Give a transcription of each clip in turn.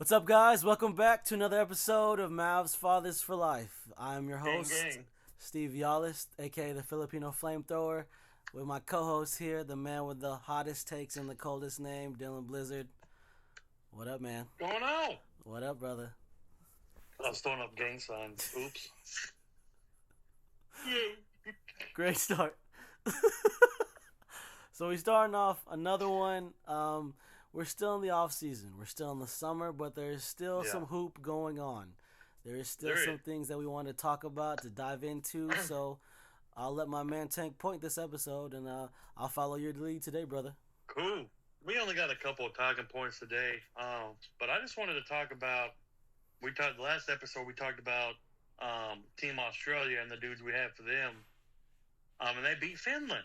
What's up, guys? Welcome back to another episode of Mavs Fathers for Life. I'm your Gang, host, gang. Steve Yalist, aka the Filipino Flamethrower, with my co-host here, the man with the hottest takes and the coldest name, Dylan Blizzard. What up, man? Going on? What up, brother? I was throwing up gang signs. Oops. Yeah. Great start. So we're starting off another one. We're still in the off season. We're still in the summer, but there's still Yeah. some hoop going on. There is still There some is. things that we want to talk about, to dive into. So I'll let my man Tank point this episode, and I'll follow your lead today, brother. Cool. We only got a couple of talking points today, but I just wanted to talk about. We talked last episode. We talked about Team Australia and the dudes we have for them, and they beat Finland.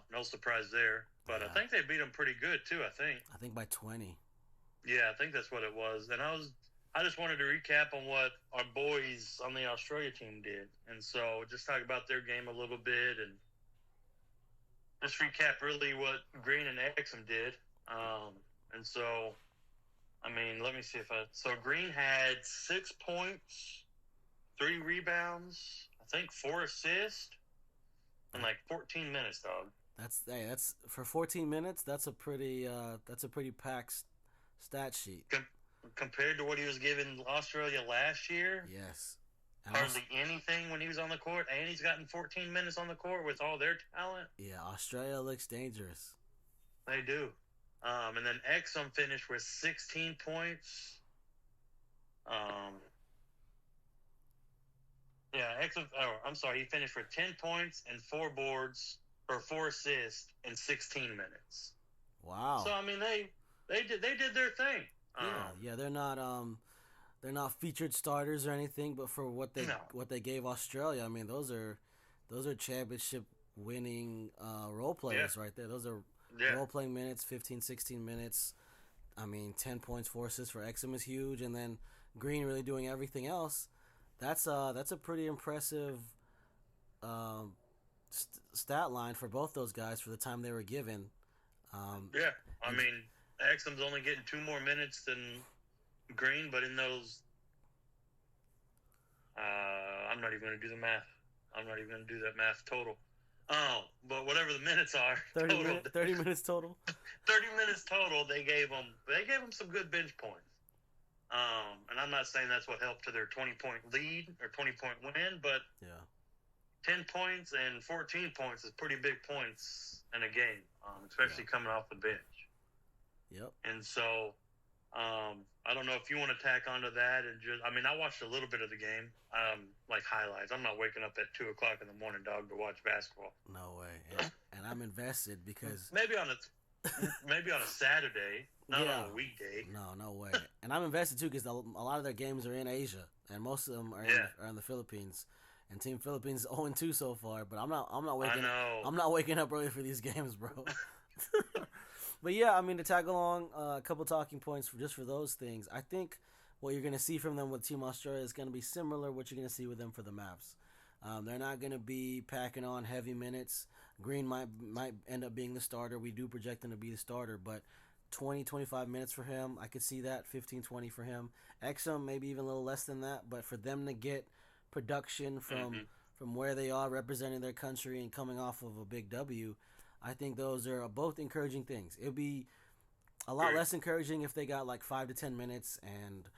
No surprise there, but I Yeah. think they beat them pretty good too. I think by 20. Yeah, I think that's what it was. And I just wanted to recap on what our boys on the Australia team did, and so just talk about their game a little bit, and just recap really what Green and Exum did. And so, I mean, let me see if so Green had 6 points, 3 rebounds, I think 4 assists, in like 14 minutes, dog. That's for 14 minutes. That's a pretty packed stat sheet. Compared to what he was giving Australia last year, Yes. And hardly anything when he was on the court, and he's gotten 14 minutes on the court with all their talent. Yeah, Australia looks dangerous. They do. And then Exum finished with 16 points. Exum. Oh, I'm sorry. He finished with 10 points and 4 boards or 4 assists in 16 minutes. Wow. So I mean, they did their thing. Yeah, they're not featured starters or anything, but for what they gave Australia, I mean, those are championship winning role players right there. Those are role playing minutes, 15, 16 minutes. I mean, 10 points, 4 assists for Exum is huge, and then Green really doing everything else. That's a pretty impressive stat line for both those guys for the time they were given. I mean, Exum's only getting 2 more minutes than Green, but in those, I'm not even going to do the math. I'm not even going to do that math total. But whatever the minutes are, 30 total, minutes total. 30 minutes total. They gave them some good bench points. And I'm not saying that's what helped to their 20-point lead or 20-point win, but Yeah. 10 points and 14 points is pretty big points in a game, especially coming off the bench. Yep. And so, I don't know if you want to tack onto that and I watched a little bit of the game, like highlights. I'm not waking up at 2:00 in the morning, dog, to watch basketball. No way. And I'm invested because maybe on a Saturday, not on a weekday. No way. And I'm invested too because a lot of their games are in Asia, and most of them are in the Philippines. And Team Philippines is 0-2 so far, but I'm not waking up early for these games, bro. But yeah, I mean, to tag along a couple talking points for those things, I think what you're going to see from them with Team Australia is going to be similar to what you're going to see with them for the Mavs. They're not going to be packing on heavy minutes. Green might end up being the starter. We do project him to be the starter, but 20, 25 minutes for him, I could see that. 15, 20 for him. Exum, maybe even a little less than that, but for them to get production from where they are representing their country and coming off of a big W, I think those are both encouraging things. It would be a lot less encouraging if they got like 5 to 10 minutes and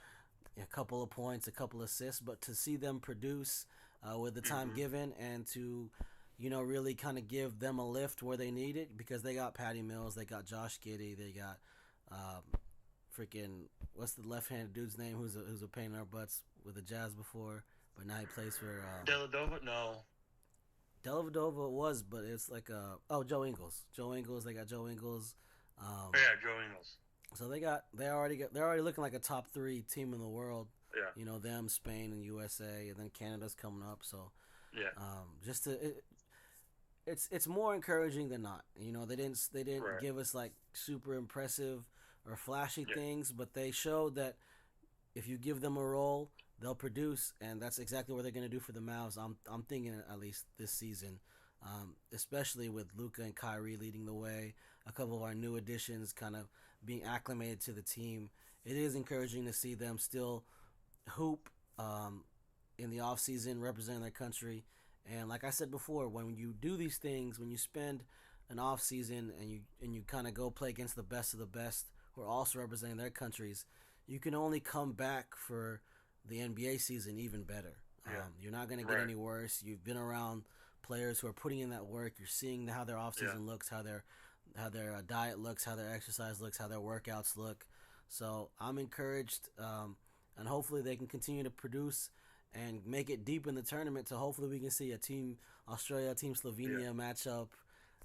a couple of points, a couple of assists, but to see them produce with the time given and to, really kind of give them a lift where they need it, because they got Patty Mills, they got Josh Giddey, they got freaking, what's the left-handed dude's name who's a pain in our butts with the Jazz before, but now he plays for Deladova? No. Dellavedova was, but it's like Joe Ingles. They got Joe Ingles. Joe Ingles. So they're already looking like a top 3 team in the world. Yeah. Them, Spain, and USA, and then Canada's coming up. So it's more encouraging than not. They didn't give us like super impressive or flashy things, but they showed that if you give them a role, they'll produce, and that's exactly what they're going to do for the Mavs. I'm thinking at least this season, especially with Luka and Kyrie leading the way, a couple of our new additions kind of being acclimated to the team it is encouraging to see them still hoop in the off season, representing their country. And like I said before, when you do these things, when you spend an off season and you kind of go play against the best of the best who are also representing their countries, you can only come back for the NBA season even better. Yeah. You're not going to get any worse. You've been around players who are putting in that work. You're seeing how their off season looks, how their diet looks, how their exercise looks, how their workouts look. So I'm encouraged, and hopefully they can continue to produce and make it deep in the tournament. So hopefully we can see a Team Australia, Team Slovenia matchup.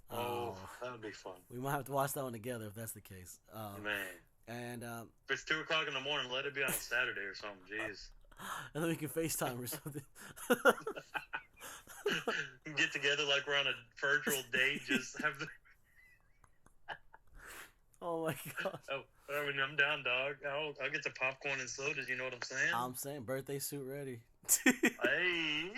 That would be fun. We might have to watch that one together if that's the case. Man. And if it's 2:00 in the morning, let it be on a Saturday or something. Jeez. And then we can FaceTime or something. Get together like we're on a virtual date. Just have the. Oh my gosh. I mean, I'm down, dog. I'll get the popcorn and sodas. You know what I'm saying? I'm saying birthday suit ready. Hey.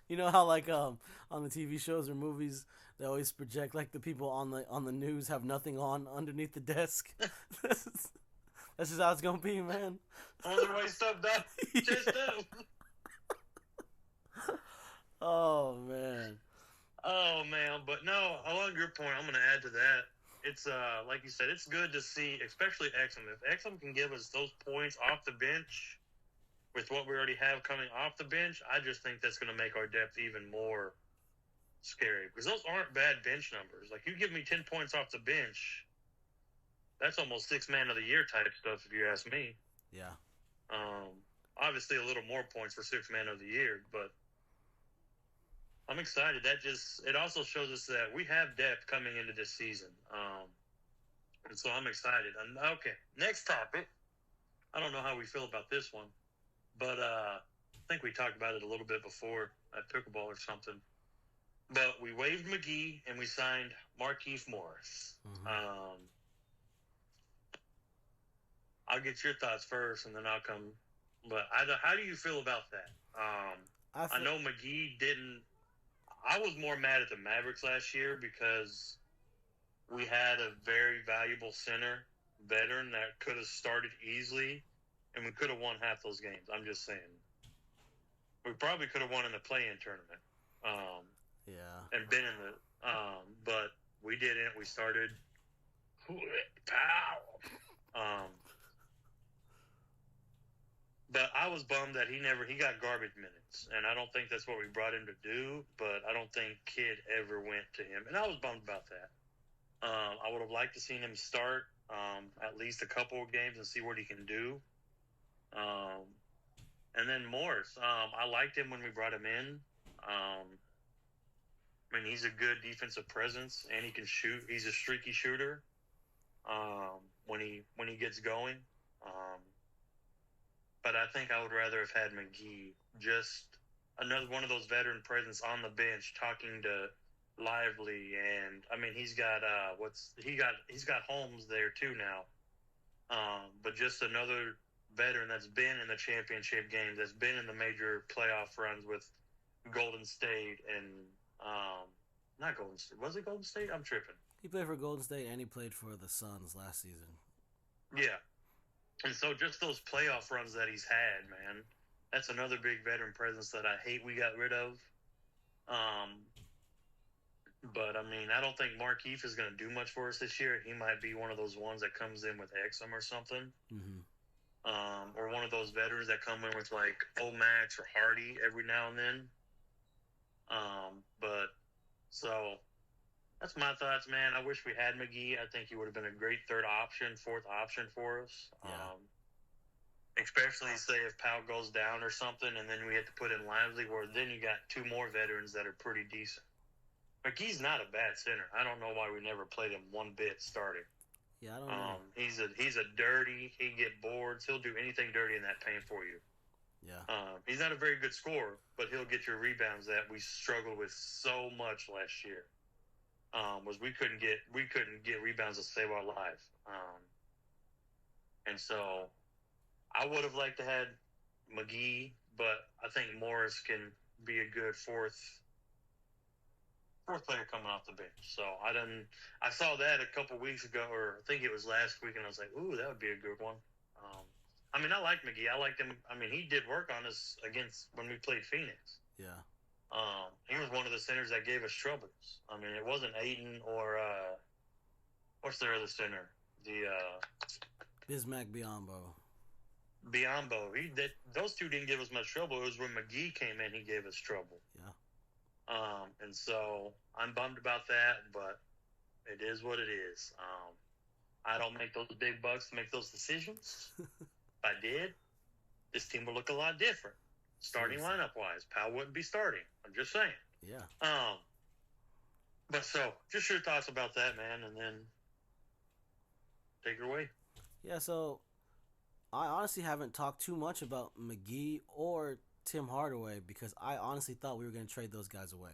You know how like on the TV shows or movies they always project like the people on the news have nothing on underneath the desk. That's just how it's gonna be, man. On their way stuff down. Just up. Oh man. But no, along your point, I'm gonna add to that. It's like you said, it's good to see, especially Exum. If Exum can give us those points off the bench with what we already have coming off the bench, I just think that's gonna make our depth even more scary. Because those aren't bad bench numbers. Like you give me 10 points off the bench, that's almost 6 man of the year type stuff, if you ask me. Yeah. Obviously a little more points for 6 man of the year, but I'm excited. It also shows us that we have depth coming into this season. And so I'm excited. And okay, next topic. I don't know how we feel about this one, but I think we talked about it a little bit before at Pickleball or something. But we waived McGee and we signed Markieff Morris. Mm-hmm. I'll get your thoughts first, and then I'll come. But how do you feel about that? I know McGee didn't. I was more mad at the Mavericks last year because we had a very valuable center veteran that could have started easily, and we could have won half those games. I'm just saying. We probably could have won in the play-in tournament. And been in the. But we didn't. We started. Pow. But I was bummed that he got garbage minutes, and I don't think that's what we brought him to do, but I don't think Kidd ever went to him, and I was bummed about that. I would have liked to seen him start at least a couple of games and see what he can do. And then Morris, I liked him when we brought him in. I mean, he's a good defensive presence, and he can shoot. He's a streaky shooter when he gets going. But I think I would rather have had McGee, just another one of those veteran presence on the bench, talking to Lively, and I mean he's got Holmes there too now. But just another veteran that's been in the championship games, that's been in the major playoff runs with Golden State and not Golden State. Was it Golden State? I'm tripping. He played for Golden State and he played for the Suns last season. Yeah. And so just those playoff runs that he's had, man, that's another big veteran presence that I hate we got rid of. But, I mean, I don't think Markieff is going to do much for us this year. He might be one of those ones that comes in with Exum or something. Mm-hmm. Or one of those veterans that come in with, like, Max or Hardy every now and then. So that's my thoughts, man. I wish we had McGee. I think he would have been a great fourth option for us. Yeah. Especially, say, if Powell goes down or something, and then we have to put in Lively, where then you got 2 more veterans that are pretty decent. McGee's not a bad center. I don't know why we never played him one bit starting. Yeah, I don't know. He's a dirty. He get boards. He'll do anything dirty in that paint for you. Yeah. He's not a very good scorer, but he'll get your rebounds that we struggled with so much last year. Was we couldn't get rebounds to save our life. And so I would have liked to had McGee, but I think Morris can be a good fourth fourth player coming off the bench. So I saw that a couple weeks ago, or I think it was last week, and I was like, ooh, that would be a good one. I mean, I like McGee. I liked him. I mean, he did work on us against when we played Phoenix. Yeah. He was one of the centers that gave us troubles. I mean, it wasn't Aiden or what's their other center? The Bismack Biyombo. Those two didn't give us much trouble. It was when McGee came in, he gave us trouble. Yeah. And so I'm bummed about that, but it is what it is. I don't make those big bucks to make those decisions. If I did, this team would look a lot different. Starting lineup wise, Powell wouldn't be starting. I'm just saying. Yeah. But so just your thoughts about that, man, and then take it away. Yeah. So I honestly haven't talked too much about McGee or Tim Hardaway because I honestly thought we were going to trade those guys away.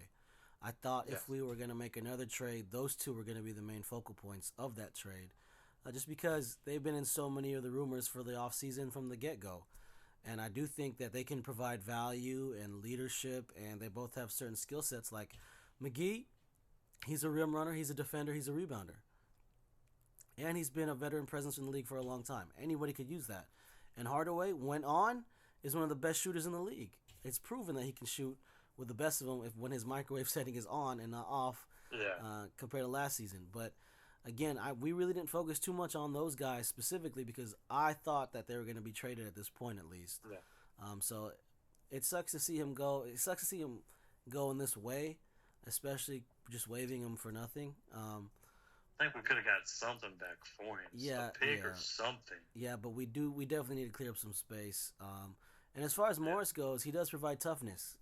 I thought if we were going to make another trade, those two were going to be the main focal points of that trade. Just because they've been in so many of the rumors for the offseason from the get-go. And I do think that they can provide value and leadership, and they both have certain skill sets. Like McGee, he's a rim runner, he's a defender, he's a rebounder. And he's been a veteran presence in the league for a long time. Anybody could use that. And Hardaway, when on, is one of the best shooters in the league. It's proven that he can shoot with the best of them when his microwave setting is on and not off compared to last season. But again, we really didn't focus too much on those guys specifically because I thought that they were going to be traded at this point at least. Yeah. So it sucks to see him go. It sucks to see him go in this way, especially just waiving him for nothing. I think we could have got something back for him. Yeah, a pick or something. Yeah, but we definitely need to clear up some space. And as far as Morris goes, he does provide toughness.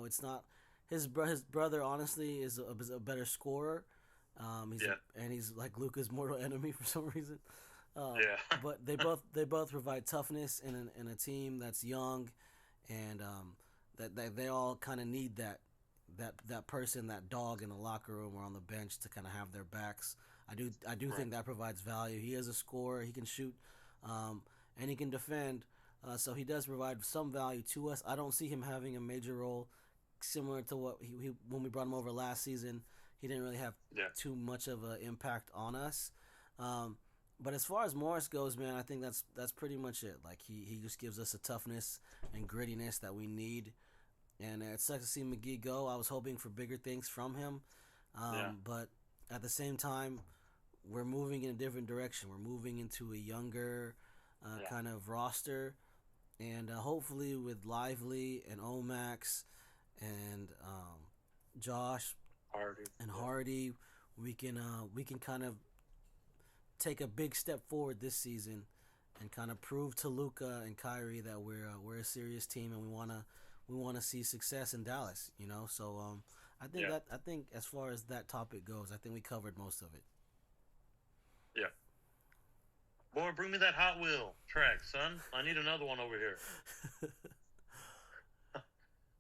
It's not his brother. Honestly, is a better scorer. He's like Luka's mortal enemy for some reason. But they both provide toughness in a team that's young, and that they all kind of need that person, that dog in the locker room or on the bench to kind of have their backs. I do think that provides value. He is a scorer. He can shoot, and he can defend. So he does provide some value to us. I don't see him having a major role similar to what he when we brought him over last season. He didn't really have too much of an impact on us. But as far as Morris goes, man, I think that's pretty much it. Like he just gives us a toughness and grittiness that we need. And it sucks to see McGee go. I was hoping for bigger things from him. But at the same time, we're moving in a different direction. We're moving into a younger kind of roster. And hopefully with Lively and Omax and Josh Hardy, we can kind of take a big step forward this season and kind of prove to Luka and Kyrie that we're a serious team and we wanna see success in Dallas. So I think as far as that topic goes, I think we covered most of it. Yeah. Boy, bring me that Hot Wheel track, son. I need another one over here.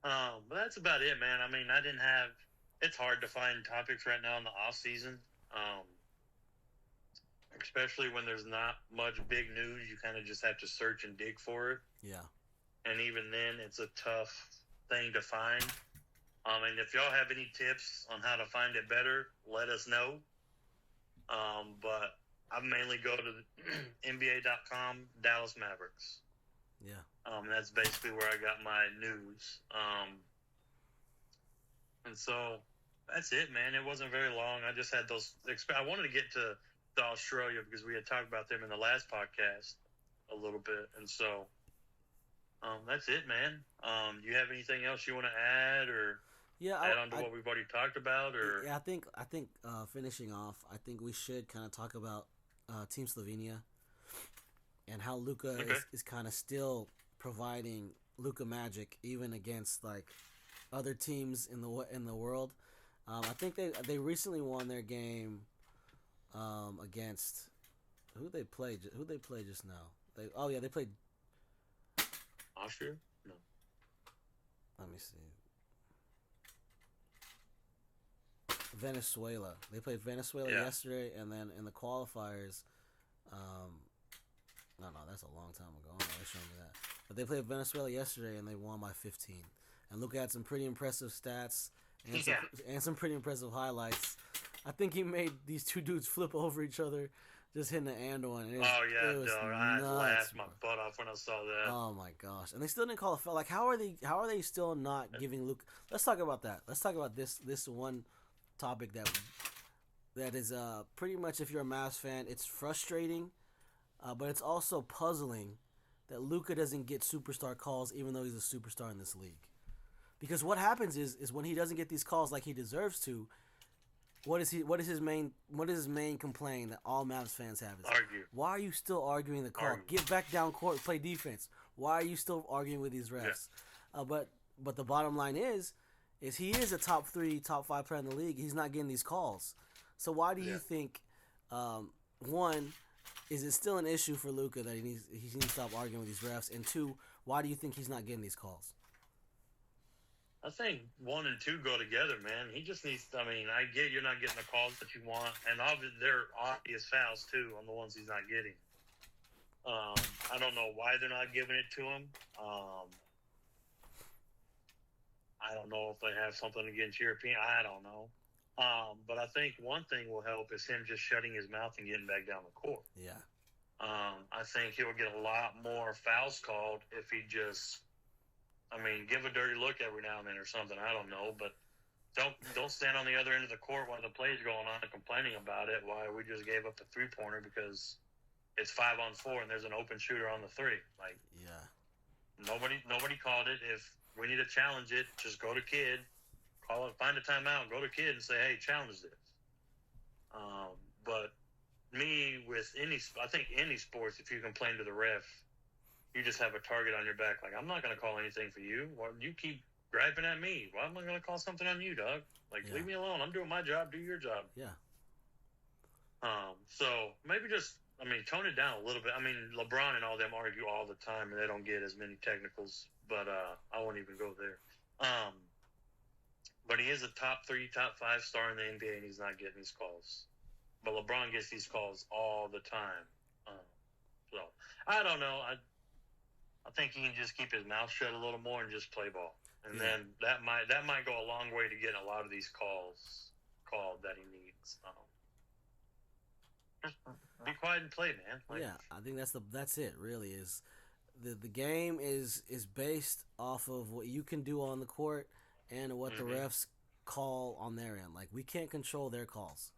But that's about it, man. I mean, it's hard to find topics right now in the off season. Especially when there's not much big news, you kind of just have to search and dig for it. Yeah. And even then, it's a tough thing to find. And if y'all have any tips on how to find it better, let us know. But I mainly go to NBA.com, Dallas Mavericks. Yeah. That's basically where I got my news. And so that's it, man. It wasn't very long. I just had those. I wanted to get to Australia because we had talked about them in the last podcast a little bit. And so that's it, man. Do you have anything else you want to add or add on to what we've already talked about? Or I think finishing off, I think we should kind of talk about Team Slovenia and how Luka is kind of still providing Luka magic even against like other teams in the world. I think they recently won their game against who they played just now. They played Austria? No. Let me see. Venezuela. They played Venezuela yesterday, and then in the qualifiers, no, that's a long time ago. They showed me that. But they played Venezuela yesterday, and they won by 15. And Luka had some pretty impressive stats, and some pretty impressive highlights. I think he made these two dudes flip over each other, just hitting the and one. It was dog. I laughed my butt off when I saw that. Oh my gosh! And they still didn't call a foul. Like, how are they still not giving Luke? Let's talk about that. Let's talk about this one topic that is pretty much, if you're a Mavs fan, it's frustrating, but it's also puzzling that Luka doesn't get superstar calls even though he's a superstar in this league. Because what happens is when he doesn't get these calls like he deserves to, what is his main complaint that all Mavs fans have is argue. Why are you still arguing the call? Argue. Get back down court, play defense. Why are you still arguing with these refs? Yeah. But the bottom line is he is a top 3, top 5 player in the league. He's not getting these calls. So why do you think, one, is it still an issue for Luka that he needs to stop arguing with these refs? And two, why do you think he's not getting these calls? I think 1 and 2 go together, man. He just needs. I mean, I get you're not getting the calls that you want, and obviously there are obvious fouls too on the ones he's not getting. I don't know why they're not giving it to him. I don't know if they have something against European. I don't know. But I think one thing will help is him just shutting his mouth and getting back down the court. Yeah. I think he'll get a lot more fouls called if he just, give a dirty look every now and then or something. I don't know, but don't stand on the other end of the court while the play's going on and complaining about it. Why we just gave up a 3-pointer because it's 5-on-4 and there's an open shooter on the 3. Like, yeah, nobody called it. If we need to challenge it, just go to Kid. Call it, find a timeout, go to Kid and say, hey, challenge this. But me, I think any sports, if you complain to the ref, you just have a target on your back. Like, I'm not going to call anything for you. Well, you keep griping at me. Why am I going to call something on you, dog? Like, leave me alone. I'm doing my job. Do your job. Yeah. So maybe just, tone it down a little bit. LeBron and all them argue all the time, and they don't get as many technicals. But I won't even go there. But he is a top 3, top 5 star in the NBA, and he's not getting these calls. But LeBron gets these calls all the time. So I don't know. I think he can just keep his mouth shut a little more and just play ball, and then that might go a long way to getting a lot of these calls called that he needs. Just be quiet and play, man. I think that's it. Really, is the game is based off of what you can do on the court and what the refs call on their end. Like, we can't control their calls.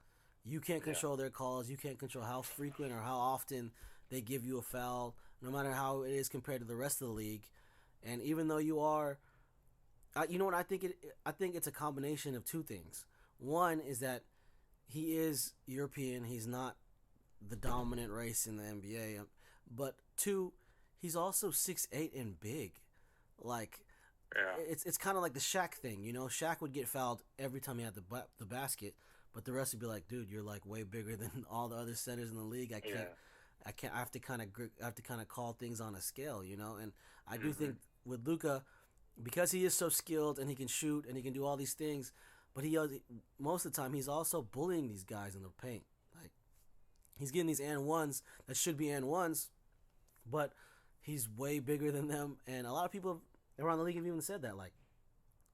You can't control their calls. You can't control how frequent or how often they give you a foul, no matter how it is compared to the rest of the league. And even though you are, you know what, I think it's a combination of two things. One is that he is European. He's not the dominant race in the NBA. But two, he's also 6'8" and big. Like, it's kind of like the Shaq thing, you know. Shaq would get fouled every time he had the basket, but the rest would be like, dude, you're like way bigger than all the other centers in the league. I have to kind of call things on a scale, you know. And I do think with Luka, because he is so skilled and he can shoot and he can do all these things, but most of the time he's also bullying these guys in the paint. Like, he's getting these and ones that should be and ones, but he's way bigger than them. And a lot of people around the league have even said that, like,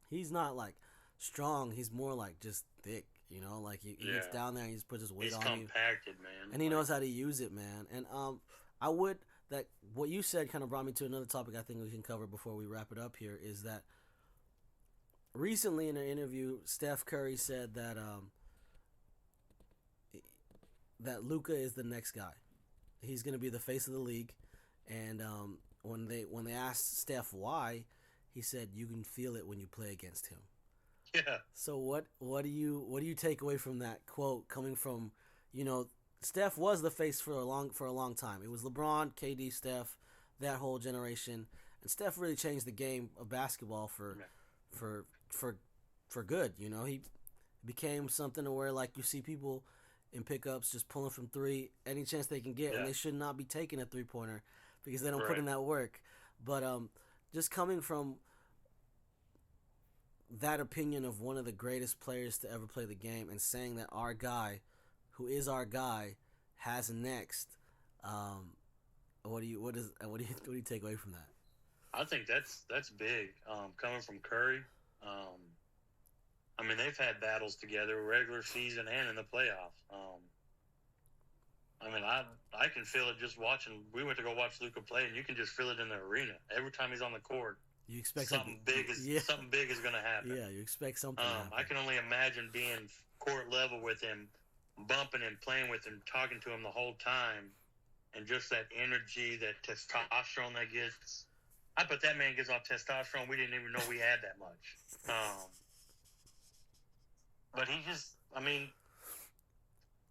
he's not like strong, he's more like just thick, you know. Like, he gets down there and he just puts his weight on you. He's compacted, man. And he knows how to use it, man. And what you said kind of brought me to another topic I think we can cover before we wrap it up here, is that recently in an interview, Steph Curry said that that Luka is the next guy. He's going to be the face of the league. And when they asked Steph why, he said, "You can feel it when you play against him." Yeah. So what do you take away from that quote, coming from, you know, Steph was the face for a long time. It was LeBron, KD, Steph, that whole generation, and Steph really changed the game of basketball for good. You know, he became something to where, like, you see people in pickups just pulling from three any chance they can get, and they should not be taking a 3-pointer because they don't put in that work. But just coming from that opinion of one of the greatest players to ever play the game and saying that our guy, who is our guy, has next. What do you take away from that? I think that's big. Coming from Curry, I mean, they've had battles together, regular season and in the playoffs. I mean, I can feel it just watching. We went to go watch Luka play, and you can just feel it in the arena. Every time he's on the court, you expect something big is going to happen. Yeah, you expect something. To happen. I can only imagine being court level with him, bumping and playing with him, talking to him the whole time, and just that energy, that testosterone that gets. I bet that man gets off testosterone. We didn't even know we had that much. But he just, I mean,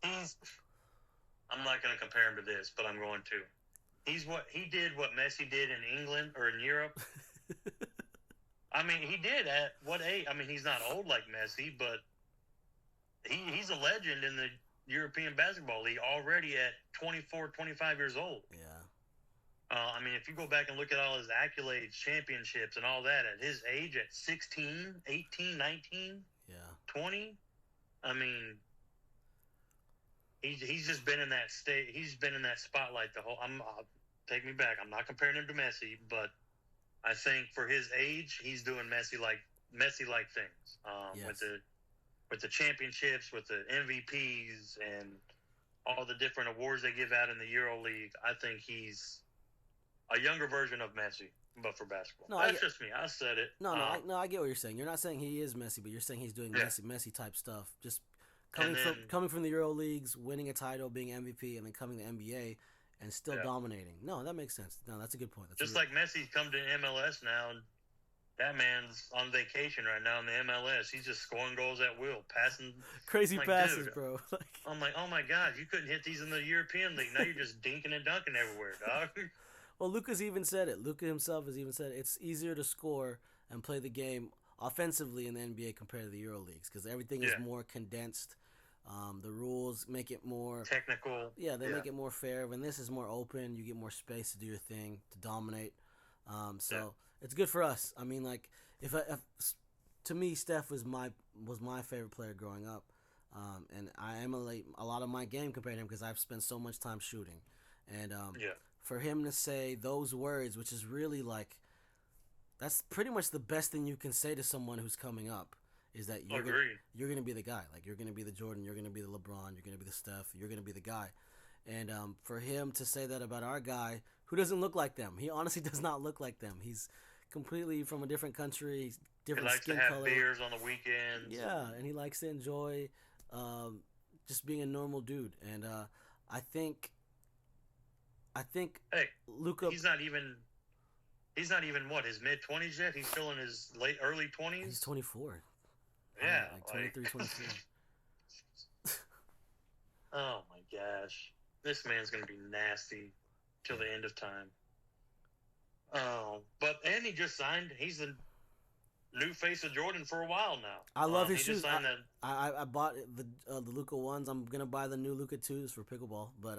I'm not going to compare him to this, but I'm going to. He did what Messi did in England or in Europe. I mean, he did at what age? I mean, he's not old like Messi, but he's a legend in the European Basketball League already at 24, 25 years old. Yeah. I mean, if you go back and look at all his accolades, championships, and all that at his age, at 16, 18, 19, 20, I mean, he's just been in that state. He's been in that spotlight the whole. Take me back. I'm not comparing him to Messi, but I think for his age, he's doing Messi like things. Yes. with the championships, with the MVPs, and all the different awards they give out in the Euro League. I think he's a younger version of Messi, but for basketball. No, that's just me. I said it. No, I get what you're saying. You're not saying he is Messi, but you're saying he's doing Messi type stuff. Just coming from the Euro Leagues, winning a title, being MVP, and then coming to NBA and still dominating. No, that makes sense. No, that's a good point. That's like Messi's come to MLS now, and that man's on vacation right now in the MLS. He's just scoring goals at will, passing crazy passes, dude, bro. I'm like, oh my God, you couldn't hit these in the European League. Now you're just dinking and dunking everywhere, dog. Well, Luka's even said it. Luka himself has even said it's easier to score and play the game offensively in the NBA compared to the Euro Leagues because everything is more condensed. The rules make it more technical. Yeah, they make it more fair. When this is more open, you get more space to do your thing, to dominate. It's good for us. I mean, like if to me, Steph was my favorite player growing up, and I emulate a lot of my game compared to him because I've spent so much time shooting, and for him to say those words, which is really like, that's pretty much the best thing you can say to someone who's coming up, is that you're gonna be the guy. Like, you're gonna be the Jordan, you're gonna be the LeBron, you're gonna be the Steph, you're gonna be the guy. And for him to say that about our guy, who doesn't look like them, he honestly does not look like them. He's completely from a different country, different skin color. He likes to have beers on the weekends. Yeah, and he likes to enjoy just being a normal dude. And I think Luka. He's not even what, his mid-20s yet. He's still in his early 20s. He's 24. Yeah, like 23, 24. Oh my gosh, this man's gonna be nasty till the end of time. Oh, and he just signed. He's the new face of Jordan for a while now. I love his shoes. I bought the Luka ones. I'm gonna buy the new Luka 2s for pickleball, but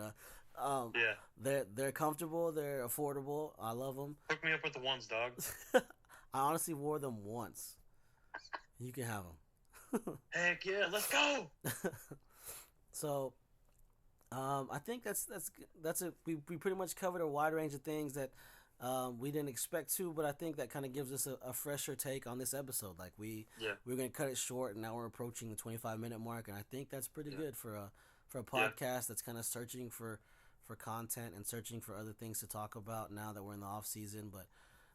they're comfortable. They're affordable. I love them. Hook me up with the ones, dog. I honestly wore them once. You can have them. Heck yeah, let's go. So, I think that's it. We pretty much covered a wide range of things that we didn't expect to, but I think that kind of gives us a fresher take on this episode. Like we're gonna cut it short, and now we're approaching the 25-minute mark, and I think that's pretty good for a podcast that's kind of searching for content and searching for other things to talk about now that we're in the off season. But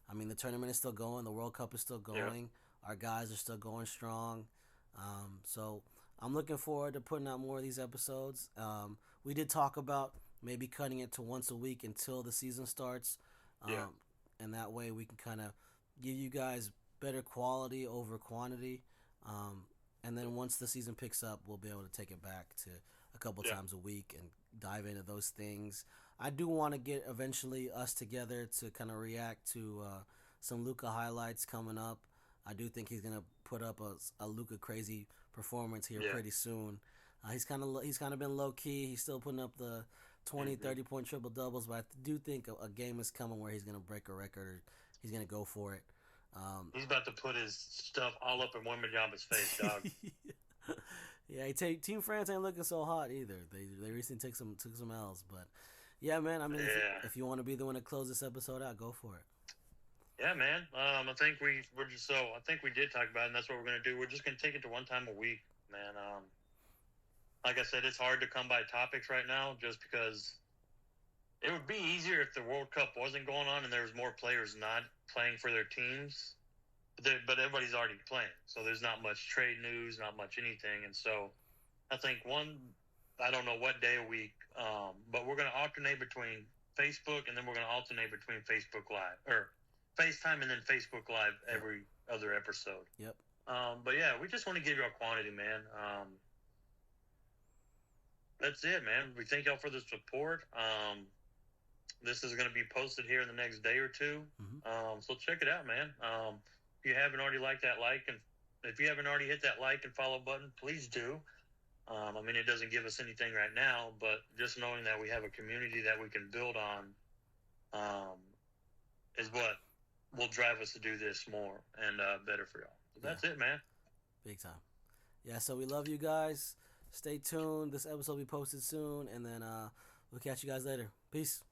I mean, the tournament is still going, the World Cup is still going, our guys are still going strong. So I'm looking forward to putting out more of these episodes. We did talk about maybe cutting it to once a week until the season starts. And that way we can kind of give you guys better quality over quantity. And then once the season picks up, we'll be able to take it back to a couple times a week and dive into those things. I do want to get eventually us together to kind of react to some Luka highlights coming up. I do think he's gonna put up a Luka crazy performance here pretty soon. He's kind of been low key. He's still putting up the 20, 30-point triple doubles, but I do think a game is coming where he's gonna break a record. Or he's gonna go for it. He's about to put his stuff all up in Wembanyama's face, dog. Yeah, Team France ain't looking so hot either. They recently took some L's, but yeah, man. I mean, if you want to be the one to close this episode out, go for it. Yeah, man. I think I think we did talk about it, and that's what we're gonna do. We're just gonna take it to one time a week, man. Like I said, it's hard to come by topics right now, just because it would be easier if the World Cup wasn't going on and there was more players not playing for their teams. But everybody's already playing, so there's not much trade news, not much anything, and so I think I don't know what day a week, but we're gonna alternate between Facebook, and then we're gonna alternate between Facebook Live or FaceTime, and then Facebook Live every other episode. Yep. But yeah, we just want to give you our quantity, man. That's it, man. We thank y'all for the support. This is going to be posted here in the next day or two. Mm-hmm. So check it out, man. If you haven't already liked that and if you haven't already hit that like and follow button, please do. I mean, it doesn't give us anything right now, but just knowing that we have a community that we can build on is what will drive us to do this more and better for y'all. So that's it, man. Big time. Yeah, so we love you guys. Stay tuned. This episode will be posted soon, and then we'll catch you guys later. Peace.